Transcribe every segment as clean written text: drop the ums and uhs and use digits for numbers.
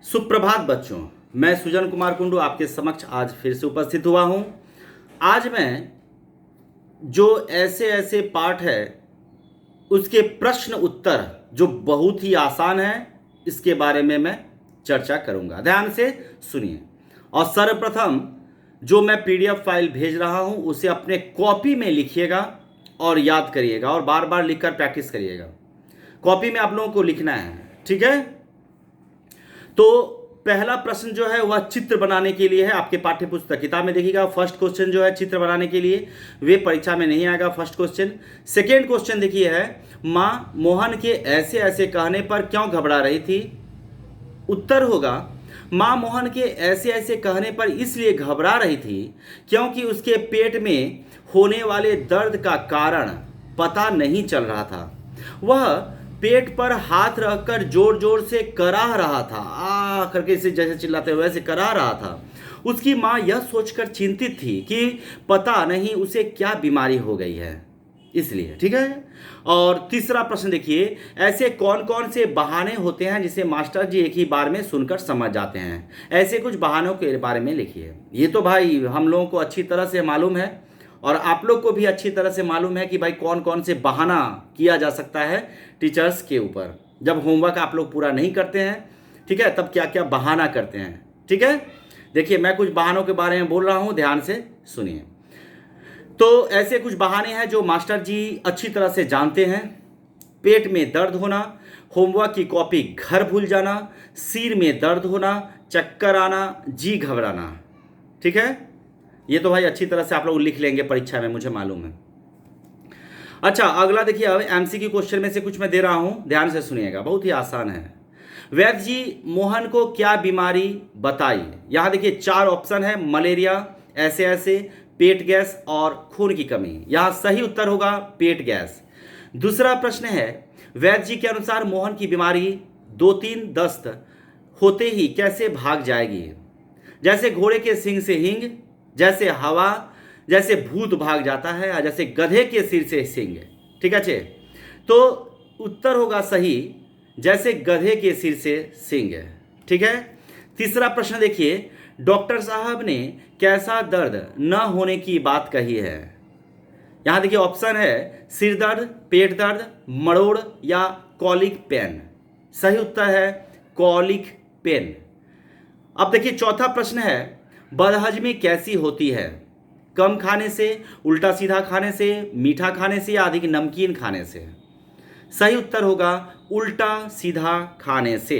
सुप्रभात बच्चों। मैं सुजन कुमार कुंडू आपके समक्ष आज फिर से उपस्थित हुआ हूं। आज मैं जो ऐसे ऐसे पाठ है उसके प्रश्न उत्तर जो बहुत ही आसान है इसके बारे में मैं चर्चा करूंगा। ध्यान से सुनिए और सर्वप्रथम जो मैं पीडीएफ फाइल भेज रहा हूं उसे अपने कॉपी में लिखिएगा और याद करिएगा और बार बार लिखकर प्रैक्टिस करिएगा। कॉपी में आप लोगों को लिखना है, ठीक है। तो पहला प्रश्न जो है वह चित्र बनाने के लिए है। आपके पाठ्य पुस्तक किताब में देखिएगा। फर्स्ट क्वेश्चन जो है चित्र बनाने के लिए, वे परीक्षा में नहीं आएगा फर्स्ट क्वेश्चन। सेकेंड क्वेश्चन देखिए है, माँ मोहन के ऐसे ऐसे कहने पर क्यों घबरा रही थी। उत्तर होगा, माँ मोहन के ऐसे ऐसे कहने पर इसलिए घबरा रही थी क्योंकि उसके पेट में होने वाले दर्द का कारण पता नहीं चल रहा था। वह पेट पर हाथ रखकर जोर जोर से कराह रहा था, आ करके इसे जैसे चिल्लाते हुए वैसे कराह रहा था। उसकी माँ यह सोचकर चिंतित थी कि पता नहीं उसे क्या बीमारी हो गई है, इसलिए, ठीक है। और तीसरा प्रश्न देखिए, ऐसे कौन कौन से बहाने होते हैं जिसे मास्टर जी एक ही बार में सुनकर समझ जाते हैं। ऐसे कुछ बहानों के बारे में लिखिए। ये तो भाई हम लोगों को अच्छी तरह से मालूम है और आप लोग को भी अच्छी तरह से मालूम है कि भाई कौन कौन से बहाना किया जा सकता है टीचर्स के ऊपर जब होमवर्क आप लोग पूरा नहीं करते हैं, ठीक है, तब क्या क्या बहाना करते हैं, ठीक है। देखिए मैं कुछ बहानों के बारे में बोल रहा हूं, ध्यान से सुनिए। तो ऐसे कुछ बहाने हैं जो मास्टर जी अच्छी तरह से जानते हैं। पेट में दर्द होना, होमवर्क की कॉपी घर भूल जाना, सिर में दर्द होना, चक्कर आना, जी घबराना, ठीक है। ये तो भाई अच्छी तरह से आप लोग लिख लेंगे परीक्षा में, मुझे मालूम है। अच्छा अगला देखिए, अब एमसीक्यू क्वेश्चन में से कुछ मैं दे रहा हूं, ध्यान से सुनिएगा, बहुत ही आसान है। वैद्य जी मोहन को क्या बीमारी बताई। यहां देखिए 4 ऑप्शन है, मलेरिया, ऐसे ऐसे, पेट गैस और खून की कमी। यहां सही उत्तर होगा पेट गैस। दूसरा प्रश्न है, वैद्य जी के अनुसार मोहन की बीमारी 2-3 दस्त होते ही कैसे भाग जाएगी। जैसे घोड़े के सिंग से हिंग, जैसे हवा, जैसे भूत भाग जाता है, या जैसे गधे के सिर से सिंग, ठीक है। तो उत्तर होगा सही, जैसे गधे के सिर से सिंग, ठीक है। तीसरा प्रश्न देखिए, डॉक्टर साहब ने कैसा दर्द न होने की बात कही है। यहां देखिए ऑप्शन है, सिर दर्द, पेट दर्द, मरोड़ या कॉलिक पेन। सही उत्तर है कॉलिक पेन। अब देखिए चौथा प्रश्न है, बदहजमी कैसी होती है। कम खाने से, उल्टा सीधा खाने से, मीठा खाने से या अधिक नमकीन खाने से। सही उत्तर होगा उल्टा सीधा खाने से।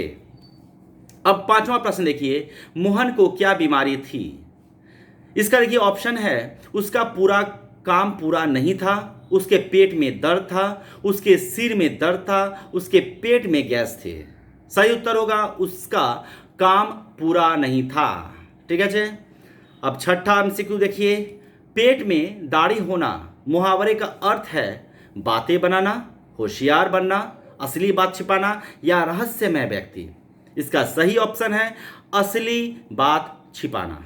अब पांचवा प्रश्न देखिए, मोहन को क्या बीमारी थी। इसका देखिए ऑप्शन है, उसका पूरा काम पूरा नहीं था, उसके पेट में दर्द था, उसके सिर में दर्द था, उसके पेट में गैस थे। सही उत्तर होगा उसका काम पूरा नहीं था, ठीक है जी। अब छठा एमसीक्यू देखिए, पेट में दाढ़ी होना मुहावरे का अर्थ है बातें बनाना, होशियार बनना, असली बात छिपाना या रहस्यमय व्यक्ति। इसका सही ऑप्शन है असली बात छिपाना।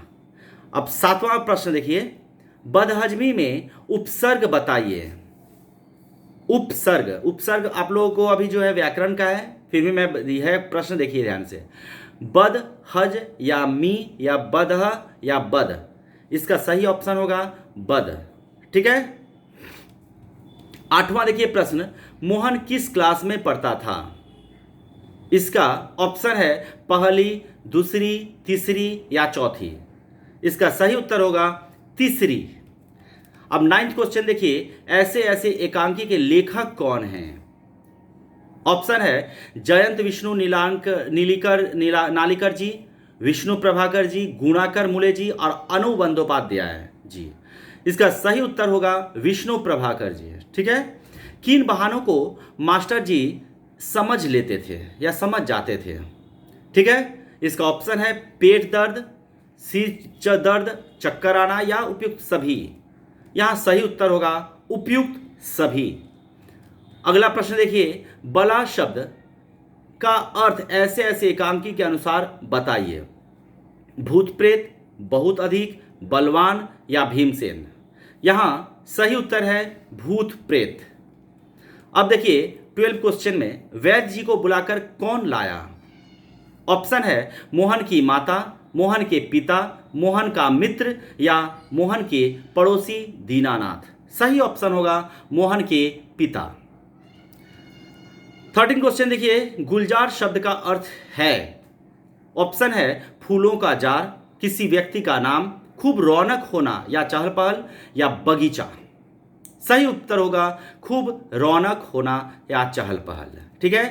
अब सातवां प्रश्न देखिए, बदहजमी में उपसर्ग बताइए। उपसर्ग, उपसर्ग आप लोगों को अभी जो है व्याकरण का है, फिर भी मैं यह प्रश्न देखिए ध्यान से, बद हज या मी या बदह या बद। इसका सही ऑप्शन होगा बद, ठीक है। आठवां देखिए प्रश्न, मोहन किस क्लास में पढ़ता था। इसका ऑप्शन है पहली, दूसरी, तीसरी या चौथी। इसका सही उत्तर होगा तीसरी। अब 9th क्वेश्चन देखिए, ऐसे ऐसे एकांकी के लेखक कौन हैं। ऑप्शन है जयंत विष्णु नालिकर जी, विष्णु प्रभाकर जी, गुणाकर मुले जी और अनु बंदोपाध्याय जी। इसका सही उत्तर होगा विष्णु प्रभाकर जी, ठीक है। किन बहानों को मास्टर जी समझ लेते थे या समझ जाते थे, ठीक है। इसका ऑप्शन है पेट दर्द, सिर दर्द, चक्कर आना या उपयुक्त सभी। यहां सही उत्तर होगा उपयुक्त सभी। अगला प्रश्न देखिए, बला शब्द का अर्थ ऐसे ऐसे एकांकी के अनुसार बताइए। भूत प्रेत, बहुत अधिक, बलवान या भीमसेन। यहां सही उत्तर है भूत प्रेत। अब देखिए 12 क्वेश्चन में, वैद्य जी को बुलाकर कौन लाया। ऑप्शन है मोहन की माता, मोहन के पिता, मोहन का मित्र या मोहन के पड़ोसी दीनानाथ। सही ऑप्शन होगा मोहन के पिता। 13 क्वेश्चन देखिए, गुलजार शब्द का अर्थ है। ऑप्शन है फूलों का जार, किसी व्यक्ति का नाम, खूब रौनक होना या चहल पहल या बगीचा। सही उत्तर होगा खूब रौनक होना या चहल पहल। ठीक है,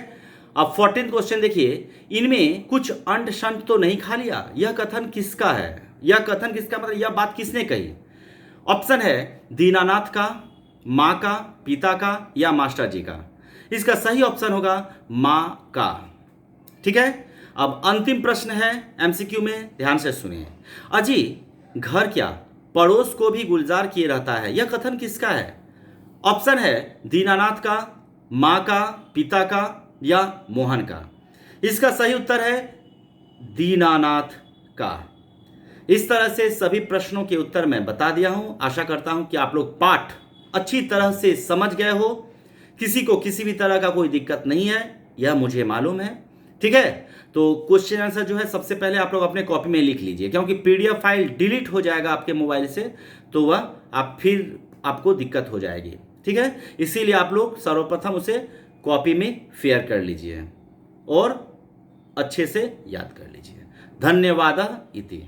अब 14 क्वेश्चन देखिए, इनमें कुछ अंड शंड तो नहीं खा लिया, यह कथन किसका है? यह कथन किसका मतलब यह बात किसने कही? ऑप्शन है दीनानाथ का, माँ का, पिता का या मास्टर जी का। इसका सही ऑप्शन होगा माँ का। ठीक है, अब अंतिम प्रश्न है एमसीक्यू में, ध्यान से सुनिए। अजी घर क्या पड़ोस को भी गुलजार किए रहता है, यह कथन किसका है? ऑप्शन है दीनानाथ का, माँ का, पिता का या मोहन का। इसका सही उत्तर है दीनानाथ का। इस तरह से सभी प्रश्नों के उत्तर मैं बता दिया हूं। आशा करता हूं कि आप लोग पाठ अच्छी तरह से समझ गए हो, किसी को किसी भी तरह का कोई दिक्कत नहीं है, यह मुझे मालूम है। ठीक है, तो क्वेश्चन आंसर जो है सबसे पहले आप लोग अपने कॉपी में लिख लीजिए, क्योंकि पीडीएफ फाइल डिलीट हो जाएगा आपके मोबाइल से, तो वह फिर आपको दिक्कत हो जाएगी। ठीक है, इसीलिए आप लोग सर्वप्रथम उसे कॉपी में फेयर कर लीजिए और अच्छे से याद कर लीजिए। धन्यवाद इति।